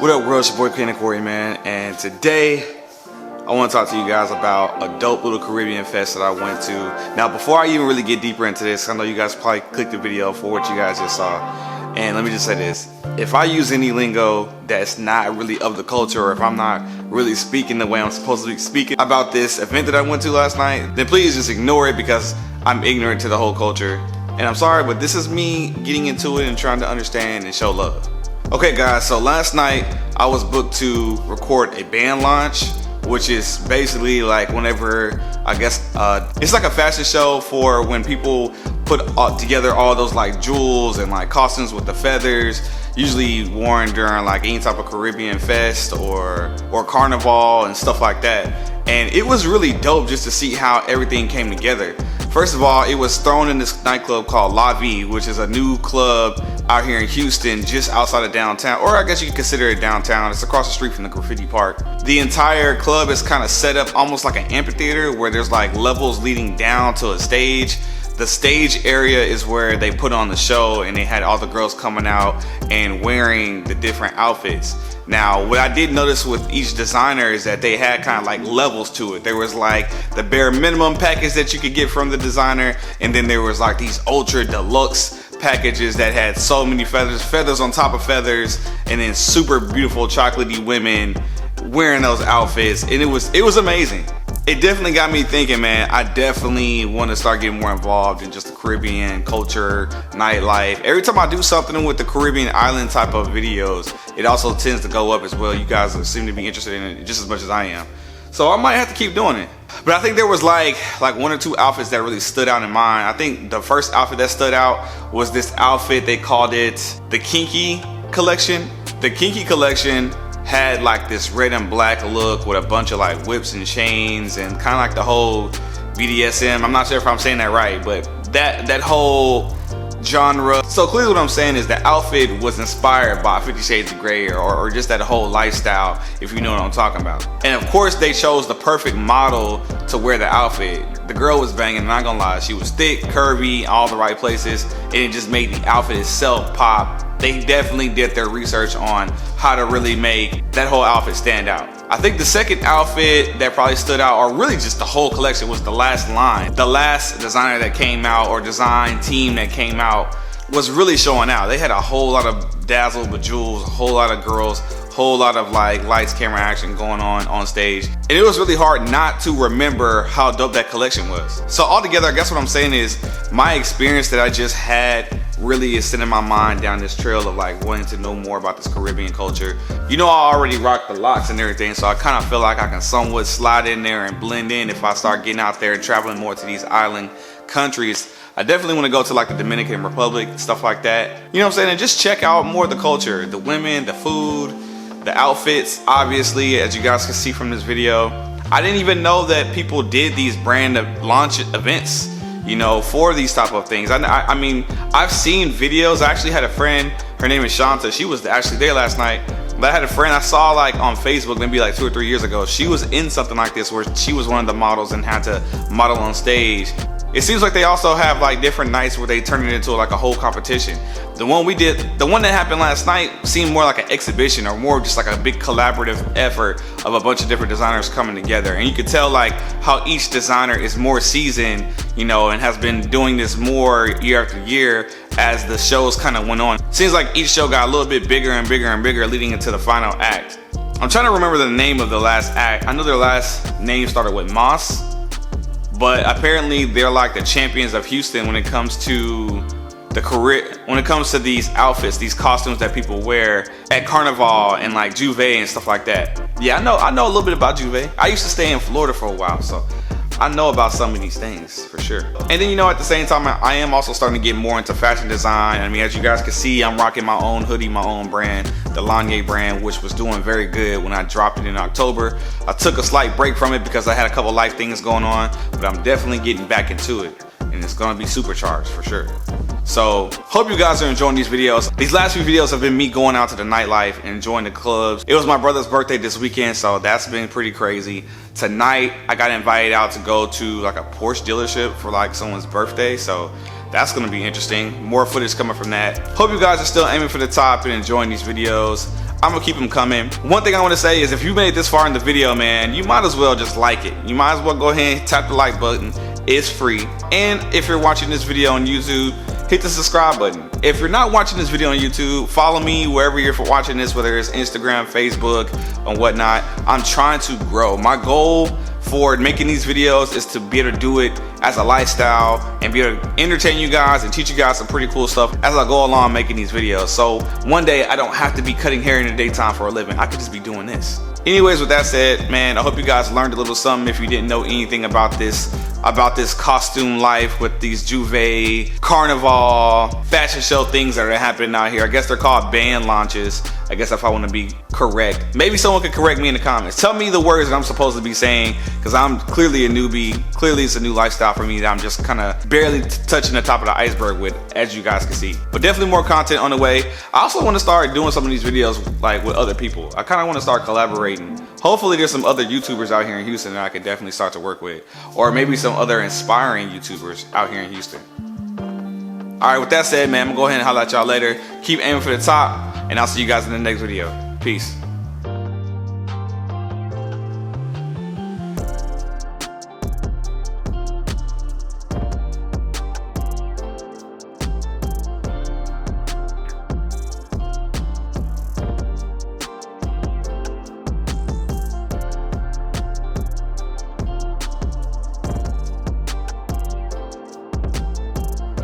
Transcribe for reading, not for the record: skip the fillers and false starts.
What up, world? It's your boy Canon, man, and today I want to talk to you guys about a dope little Caribbean fest that I went to. Now, before I even really get deeper into this, I know you guys probably clicked the video for what you guys just saw, and let me just say this: if I use any lingo that's not really of the culture, or if I'm not really speaking the way I'm supposed to be speaking about this event that I went to last night, then please just ignore it because I'm ignorant to the whole culture. And I'm sorry, but this is me getting into it and trying to understand and show love. Okay guys, so last night I was booked to record a band launch, which is basically like whenever, I guess, it's like a fashion show for when people put together all those like jewels and like costumes with the feathers, usually worn during like any type of Caribbean fest or Carnival and stuff like that. And it was really dope just to see how everything came together. First of all, it was thrown in this nightclub called La Vie, which is a new club out here in Houston, just outside of downtown, or I guess you could consider it downtown. It's across the street from the graffiti park. The entire club is kind of set up almost like an amphitheater where there's like levels leading down to a stage. The stage area is where they put on the show, and they had all the girls coming out and wearing the different outfits. Now, what I did notice with each designer is that they had kind of like levels to it. There was like the bare minimum package that you could get from the designer, and then there was like these ultra deluxe packages that had so many feathers on top of feathers, and then super beautiful chocolatey women wearing those outfits, and it was amazing. It definitely got me thinking, man. I definitely want to start getting more involved in just the Caribbean culture, nightlife. Every time I do something with the Caribbean island type of videos, it also tends to go up as well. You guys seem to be interested in it just as much as I am. So I might have to keep doing it. But I think there was like one or two outfits that really stood out in mine. I think the first outfit that stood out was this outfit. They called it the Kinky Collection. The Kinky Collection had like this red and black look with a bunch of like whips and chains and kind of like the whole BDSM. I'm not sure if I'm saying that right, but that whole genre. So clearly what I'm saying is the outfit was inspired by 50 Shades of Grey or just that whole lifestyle, if you know what I'm talking about. And of course they chose the perfect model to wear the outfit. The girl was banging, I'm not gonna lie. She was thick, curvy, all the right places, and it just made the outfit itself pop. They definitely did their research on how to really make that whole outfit stand out. I think the second outfit that probably stood out, or really just the whole collection, was the last line. The last designer that came out, or design team that came out, was really showing out. They had a whole lot of dazzle bejewels, a whole lot of girls, whole lot of like lights, camera action going on stage. And it was really hard not to remember how dope that collection was. So altogether, I guess what I'm saying is my experience that I just had really is sending my mind down this trail of like wanting to know more about this Caribbean culture. You know, I already rock the locks and everything, so I kind of feel like I can somewhat slide in there and blend in if I start getting out there and traveling more to these island countries. I definitely want to go to like the Dominican Republic, stuff like that. You know what I'm saying? And just check out more of the culture, the women, the food, the outfits. Obviously, as you guys can see from this video, I didn't even know that people did these brand launch events, you know, for these type of things. I mean, I've seen videos. I actually had a friend, her name is Shanta. She was actually there last night. But I had a friend I saw like on Facebook maybe like 2 or 3 years ago. She was in something like this where she was one of the models and had to model on stage. It seems like they also have like different nights where they turn it into like a whole competition. The one that happened last night seemed more like an exhibition, or more just like a big collaborative effort of a bunch of different designers coming together. And you could tell like how each designer is more seasoned, you know, and has been doing this more year after year as the shows kind of went on. Seems like each show got a little bit bigger and bigger and bigger leading into the final act. I'm trying to remember the name of the last act. I know their last name started with Moss, but apparently they're like the champions of Houston when it comes to when it comes to these outfits, these costumes that people wear at Carnival and like Juve and stuff like that. Yeah, I know a little bit about Juve. I used to stay in Florida for a while, so I know about some of these things for sure. And then, you know, at the same time, I am also starting to get more into fashion design. I mean, as you guys can see, I'm rocking my own hoodie, my own brand, the Lanye brand, which was doing very good when I dropped it in October. I took a slight break from it because I had a couple life things going on, but I'm definitely getting back into it, and it's gonna be supercharged for sure. So hope you guys are enjoying these videos. These last few videos have been me going out to the nightlife and enjoying the clubs. It was my brother's birthday this weekend, so that's been pretty crazy. Tonight I got invited out to go to like a Porsche dealership for like someone's birthday, so that's gonna be interesting. More footage coming from that. Hope you guys are still aiming for the top and enjoying these videos. I'm gonna keep them coming. One thing I want to say is if you made it this far in the video, man, you might as well just like it. You might as well go ahead and tap the like button. It's free. And if you're watching this video on YouTube, hit the subscribe button. If you're not watching this video on YouTube, follow me wherever you're watching this, whether it's Instagram, Facebook, and whatnot. I'm trying to grow. My goal for making these videos is to be able to do it as a lifestyle and be able to entertain you guys and teach you guys some pretty cool stuff as I go along making these videos. So one day I don't have to be cutting hair in the daytime for a living. I could just be doing this. Anyways, with that said, man, I hope you guys learned a little something if you didn't know anything about this costume life with these Juve, Carnival, fashion show things that are happening out here. I guess they're called band launches. I guess if I want to be correct. Maybe someone could correct me in the comments. Tell me the words that I'm supposed to be saying, because I'm clearly a newbie. Clearly it's a new lifestyle for me that I'm just kind of barely touching the top of the iceberg with, as you guys can see. But definitely more content on the way. I also want to start doing some of these videos like with other people. I kind of want to start collaborating. Hopefully there's some other YouTubers out here in Houston that I could definitely start to work with, or maybe some other inspiring YouTubers out here in Houston. All right, with that said, man, I'm gonna go ahead and holler at y'all later. Keep aiming for the top, and I'll see you guys in the next video. Peace.